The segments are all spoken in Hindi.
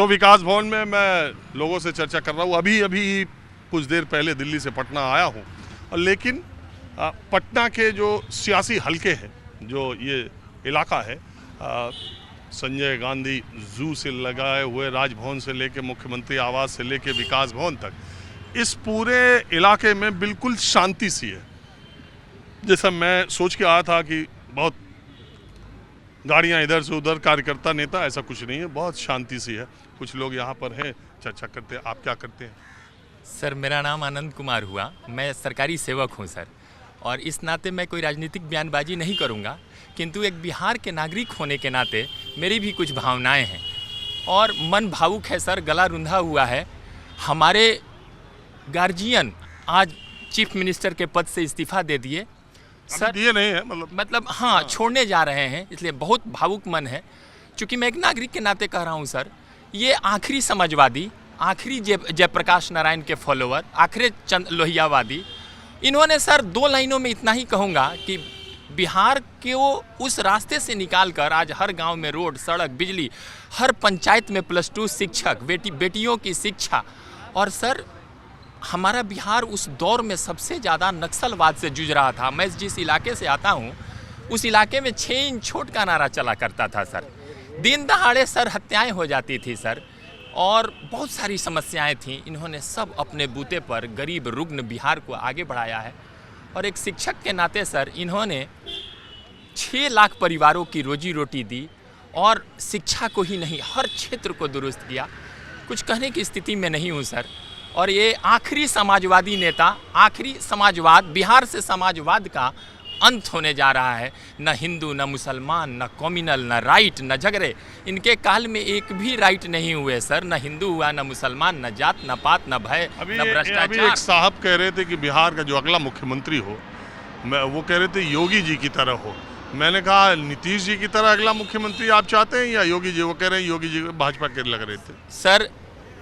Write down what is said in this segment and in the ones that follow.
तो विकास भवन में मैं लोगों से चर्चा कर रहा हूँ। अभी कुछ देर पहले दिल्ली से पटना आया हूँ, और लेकिन पटना के जो सियासी हलके हैं, जो ये इलाका है, संजय गांधी जू से लगाए हुए राजभवन से लेके मुख्यमंत्री आवास से लेके विकास भवन तक, इस पूरे इलाके में बिल्कुल शांति सी है। जैसा मैं सोच के आया था कि बहुत गाड़ियां इधर से उधर, कार्यकर्ता नेता, ऐसा कुछ नहीं है, बहुत शांति सी है। कुछ लोग यहाँ पर हैं, चर्चा करते हैं। आप क्या करते हैं? सर, मेरा नाम आनंद कुमार हुआ। मैं सरकारी सेवक हूँ सर, और इस नाते मैं कोई राजनीतिक बयानबाजी नहीं करूँगा, किंतु एक बिहार के नागरिक होने के नाते मेरी भी कुछ भावनाएं हैं और मन भावुक है सर, गला रुंधा हुआ है। हमारे गार्जियन आज चीफ मिनिस्टर के पद से इस्तीफा दे दिए सर। दिए नहीं है, मतलब हाँ, छोड़ने जा रहे हैं, इसलिए बहुत भावुक मन है। चूँकि मैं एक नागरिक के नाते कह रहा हूँ सर, ये आखिरी समाजवादी, आखिरी जयप्रकाश नारायण के फॉलोअर, आखिरी चंद लोहियावादी, इन्होंने सर 2 लाइनों में इतना ही कहूँगा कि बिहार के वो उस रास्ते से निकाल कर आज हर गांव में रोड, सड़क, बिजली, हर पंचायत में +2 शिक्षक, बेटियों की शिक्षा। और सर, हमारा बिहार उस दौर में सबसे ज़्यादा नक्सलवाद से जूझ रहा था। मैं जिस इलाके से आता हूँ, उस इलाके में 6 इंच छोट का नारा चला करता था सर। दिन दहाड़े सर हत्याएं हो जाती थी सर, और बहुत सारी समस्याएं थीं। इन्होंने सब अपने बूते पर गरीब रुग्ण बिहार को आगे बढ़ाया है। और एक शिक्षक के नाते सर, इन्होंने 6 लाख परिवारों की रोजी रोटी दी, और शिक्षा को ही नहीं, हर क्षेत्र को दुरुस्त किया। कुछ कहने की स्थिति में नहीं हूँ सर। और ये आखिरी समाजवादी नेता, आखिरी समाजवाद, बिहार से समाजवाद का अंत होने जा रहा है। न हिंदू, न मुसलमान, न कम्युनल, न राइट, न झगड़े। इनके काल में एक भी राइट नहीं हुए सर। न हिंदू हुआ, न मुसलमान, न जात, न पात, न भय, न भ्रष्टाचार। अभी एक साहब कह रहे थे कि बिहार का जो अगला मुख्यमंत्री हो, वो कह रहे थे योगी जी की तरह हो। मैंने कहा नीतीश जी की तरह अगला मुख्यमंत्री आप चाहते हैं या योगी जी? वो कह रहे हैं योगी जी भाजपा के लग रहे थे। सर,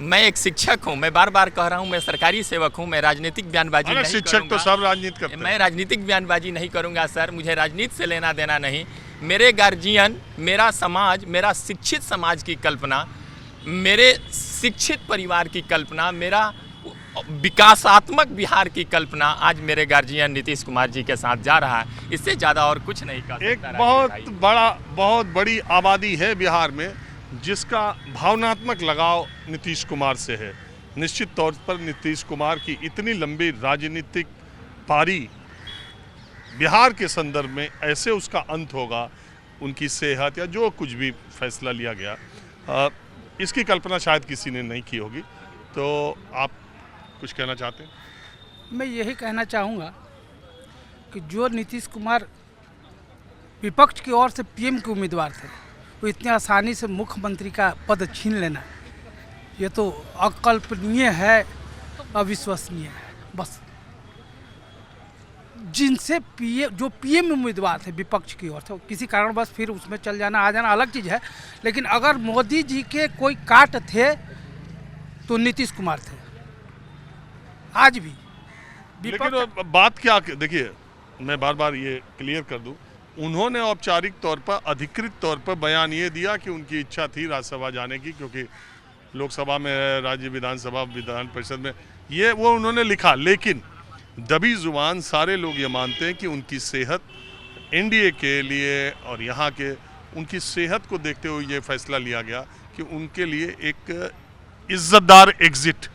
मैं एक शिक्षक हूँ, मैं बार बार कह रहा हूँ, मैं सरकारी सेवक हूँ, मैं राजनीतिक बयानबाजी नहीं शिक्षक करूँगा। तो सब राजनीति करते हैं। मैं राजनीतिक बयानबाजी नहीं करूँगा सर, मुझे राजनीति से लेना देना नहीं। मेरे गार्जियन, मेरा समाज, मेरा शिक्षित समाज की कल्पना, मेरे शिक्षित परिवार की कल्पना, मेरा विकासात्मक बिहार की कल्पना आज मेरे गार्जियन नीतीश कुमार जी के साथ जा रहा है। इससे ज़्यादा और कुछ नहीं कर सकता। एक बहुत बड़ी आबादी है बिहार में जिसका भावनात्मक लगाव नीतीश कुमार से है। निश्चित तौर पर नीतीश कुमार की इतनी लंबी राजनीतिक पारी बिहार के संदर्भ में ऐसे उसका अंत होगा, उनकी सेहत या जो कुछ भी फैसला लिया गया, इसकी कल्पना शायद किसी ने नहीं की होगी। तो आप कुछ कहना चाहते हैं? मैं यही कहना चाहूँगा कि जो नीतीश कुमार विपक्ष की ओर से पीएम के उम्मीदवार थे, वो इतनी आसानी से मुख्यमंत्री का पद छीन लेना, ये तो अकल्पनीय है, अविश्वसनीय है। बस जिनसे जो पीएम उम्मीदवार थे विपक्ष की ओर से, किसी कारणवश फिर उसमें चल जाना आ जाना अलग चीज़ है, लेकिन अगर मोदी जी के कोई काट थे तो नीतीश कुमार थे। आज भी लेकिन बात क्या, देखिए मैं बार बार ये क्लियर कर दूं, उन्होंने औपचारिक तौर पर, अधिकृत तौर पर बयान ये दिया कि उनकी इच्छा थी राज्यसभा जाने की, क्योंकि लोकसभा में, राज्य विधानसभा, विधान परिषद में ये वो उन्होंने लिखा। लेकिन दबी जुबान सारे लोग ये मानते हैं कि उनकी सेहत एनडीए के लिए और यहाँ के उनकी सेहत को देखते हुए ये फैसला लिया गया कि उनके लिए एक इज्जतदार एग्जिट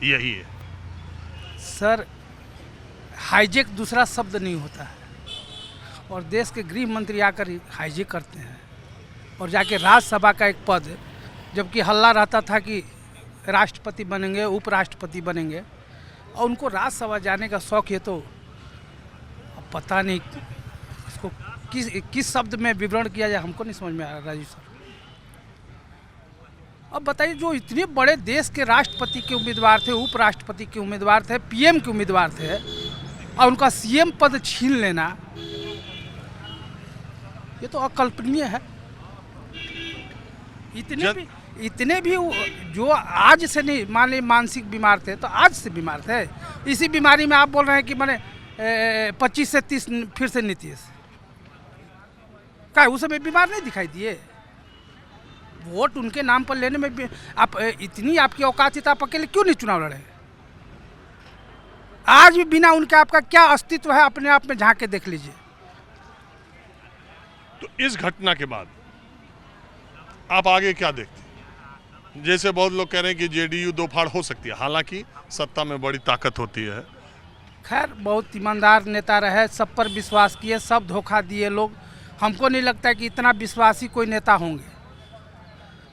यही है। सर, हाईजेक दूसरा शब्द नहीं होता है, और देश के गृह मंत्री आकर हाईजेक करते हैं और जाके राज्यसभा का एक पद, जबकि हल्ला रहता था कि राष्ट्रपति बनेंगे, उपराष्ट्रपति बनेंगे, और उनको राज्यसभा जाने का शौक है। तो अब पता नहीं इसको किस शब्द में विवरण किया जाए, हमको नहीं समझ में आ रहा राजीव सर। अब बताइए, जो इतने बड़े देश के राष्ट्रपति के उम्मीदवार थे, उपराष्ट्रपति के उम्मीदवार थे, पीएम के उम्मीदवार थे, और उनका सीएम पद छीन लेना, ये तो अकल्पनीय है। इतने भी जो आज से नहीं, मान लीजिए मानसिक बीमार थे तो आज से बीमार थे। इसी बीमारी में आप बोल रहे हैं कि मैंने 25 से 30 फिर से नीतीश, क्या उस समय बीमार नहीं दिखाई दिए? वोट उनके नाम पर लेने में भी आप इतनी आपकी औकात है तो आप अकेले क्यों नहीं चुनाव लड़े? आज भी बिना उनके आपका क्या अस्तित्व है अपने आप में झांक के देख लीजिए। तो इस घटना के बाद आप आगे क्या देखते हैं? जैसे बहुत लोग कह रहे हैं कि जेडीयू दो फाड़ हो सकती है, हालांकि सत्ता में बड़ी ताकत होती है। खैर बहुत ईमानदार नेता रहे, सब पर विश्वास किए, सब धोखा दिए लोग। हमको नहीं लगता है कि इतना विश्वासी कोई नेता होंगे।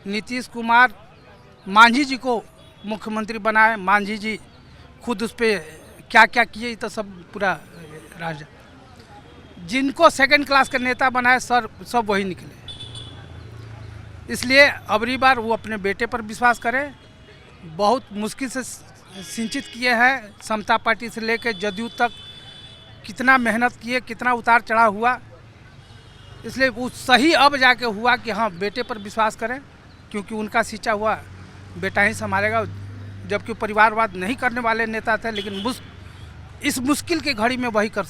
नीतीश कुमार मांझी जी को मुख्यमंत्री बनाए, मांझी जी खुद उस पर क्या क्या किए तो सब पूरा राज। जिनको सेकंड क्लास का नेता बनाए सर सब वही निकले। इसलिए अबरी बार वो अपने बेटे पर विश्वास करें। बहुत मुश्किल से सिंचित किए हैं, समता पार्टी से लेकर जदयू तक कितना मेहनत किए, कितना उतार चढ़ाव हुआ। इसलिए वो सही अब जाके हुआ कि हाँ बेटे पर विश्वास करें, क्योंकि उनका सींचा हुआ बेटा ही संभालेगा। जबकि परिवारवाद नहीं करने वाले नेता थे, लेकिन इस मुश्किल की घड़ी में वही कर।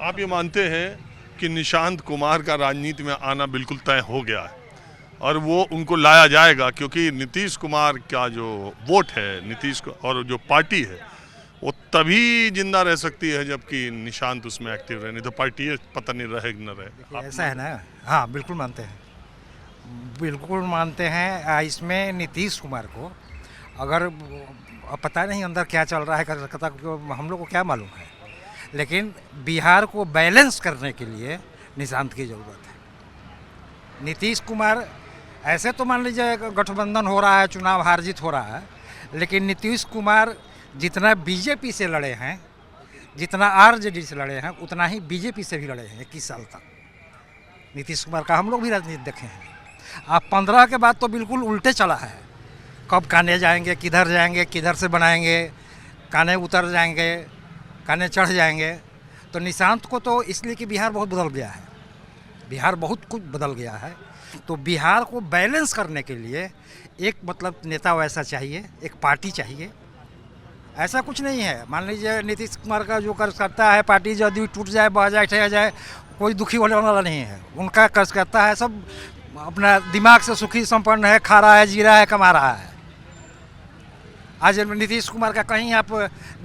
आप ये मानते हैं कि निशांत कुमार का राजनीति में आना बिल्कुल तय हो गया है और वो उनको लाया जाएगा, क्योंकि नीतीश कुमार का जो वोट है, नीतीश को और जो पार्टी है वो तभी जिंदा रह सकती है जबकि निशांत उसमें एक्टिव रहे, नहीं तो पार्टी पता नहीं रहे न रहे। ऐसा है ना? हाँ बिल्कुल मानते हैं, बिल्कुल मानते हैं। इसमें नीतीश कुमार को अगर पता नहीं अंदर क्या चल रहा है कलकत्ता को, हम लोग को क्या मालूम है, लेकिन बिहार को बैलेंस करने के लिए निशांत की ज़रूरत है। नीतीश कुमार ऐसे तो मान लीजिए गठबंधन हो रहा है, चुनाव हार जीत हो रहा है, लेकिन नीतीश कुमार जितना बीजेपी से लड़े हैं, जितना आरजेडी से लड़े हैं, उतना ही बीजेपी से भी लड़े हैं 21 साल तक। नीतीश कुमार का हम लोग भी राजनीति देखे हैं। आप 15 के बाद तो बिल्कुल उल्टे चला है। कब काने जाएंगे, किधर जाएंगे, किधर से बनाएंगे, काने उतर जाएंगे, काने चढ़ जाएंगे। तो निशांत को तो इसलिए कि बिहार बहुत बदल गया है, बिहार बहुत कुछ बदल गया है। तो बिहार को बैलेंस करने के लिए एक मतलब नेता वैसा चाहिए, एक पार्टी चाहिए। ऐसा कुछ नहीं है, मान लीजिए नीतीश कुमार का जो कर्ज करता है, पार्टी यदि टूट जाए, बह जाए, ठह जाए, कोई दुखी होने वाला नहीं है। उनका कर्ज करता है, सब अपना दिमाग से सुखी संपन्न है, खा रहा है, जी रहा है, कमा रहा है। आज नीतीश कुमार का कहीं आप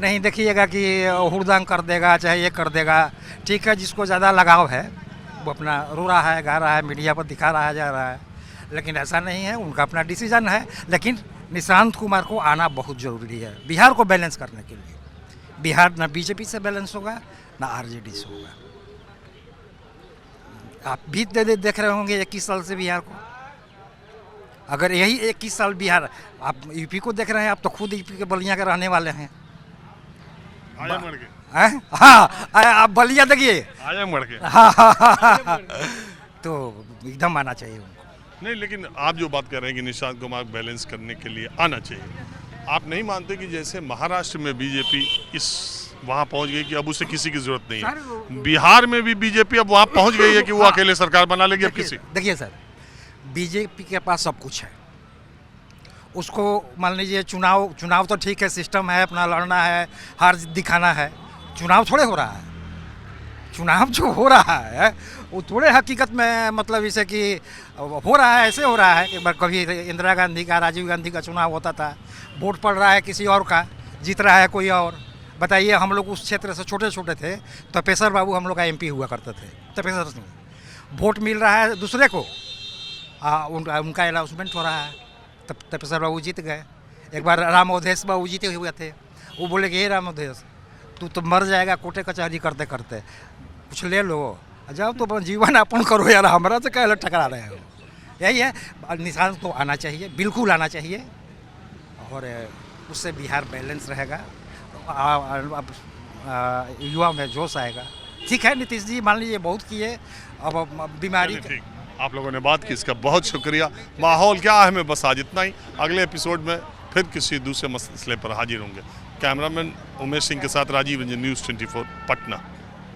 नहीं देखिएगा कि हुड़दंग कर देगा, चाहे ये कर देगा। ठीक है, जिसको ज़्यादा लगाव है वो अपना रो रहा है, गा रहा है, मीडिया पर दिखा रहा जा रहा है, लेकिन ऐसा नहीं है, उनका अपना डिसीजन है। लेकिन निशांत कुमार को आना बहुत ज़रूरी है बिहार को बैलेंस करने के लिए। बिहार ना बीजेपी से बैलेंस होगा ना आरजेडी से होगा। आप भी देख रहे होंगे 21 साल से बिहार को। अगर यही 21 साल बिहार, आप यूपी को देख रहे हैं, आप तो खुद यूपी के बलिया के रहने वाले हैं। हाँ, आप बलिया देखिए, हाँ, तो एकदम आना चाहिए उनको। नहीं, लेकिन आप जो बात कर रहे हैं कि निशांत कुमार बैलेंस करने के लिए आना चाहिए, आप नहीं मानते कि जैसे महाराष्ट्र में बीजेपी वहां पहुंच गई कि अब उसे किसी की जरूरत नहीं है, बिहार में भी बीजेपी अब वहां पहुंच गई है कि वो अकेले सरकार बना लेगी अब किसी। देखिए सर, बीजेपी के पास सब कुछ है। उसको मान लीजिए चुनाव तो ठीक है, सिस्टम है, अपना लड़ना है, हार दिखाना है। चुनाव थोड़े हो रहा है, चुनाव जो हो रहा है वो थोड़े हकीकत में मतलब इसे कि हो रहा है, ऐसे हो रहा है कि कभी इंदिरा गांधी का, राजीव गांधी का चुनाव होता था, वोट पड़ रहा है किसी और का, जीत रहा है कोई और। बताइए, हम लोग उस क्षेत्र से छोटे छोटे थे, तपेश्वर बाबू हम लोग का MP हुआ करते थे, तपेश्वर सिंह। वोट मिल रहा है दूसरे को, उनका अनाउंसमेंट हो रहा है, तब तपेश्वर बाबू जीत गए। एक बार राम अवधेश बाबू जीते हुए थे, वो बोले कि हे राम अवधेश, तू तो मर जाएगा कोटे कचहरी करते करते, कुछ ले लो, जाओ तो जीवन यापन करो यार, हमारा से क्या टकरा रहे हो। यही है, निशांत को आना चाहिए, बिल्कुल आना चाहिए, और उससे बिहार बैलेंस रहेगा। युवा में जोश आएगा। ठीक है नीतीश जी, मान लीजिए बहुत किए, अब बीमारी। आप लोगों ने बात की, इसका बहुत शुक्रिया। माहौल क्या है में बस आज इतना ही। अगले एपिसोड में फिर किसी दूसरे मसले पर हाजिर होंगे। कैमरामैन उमेश सिंह के साथ राजीव रंजन, News 24 पटना।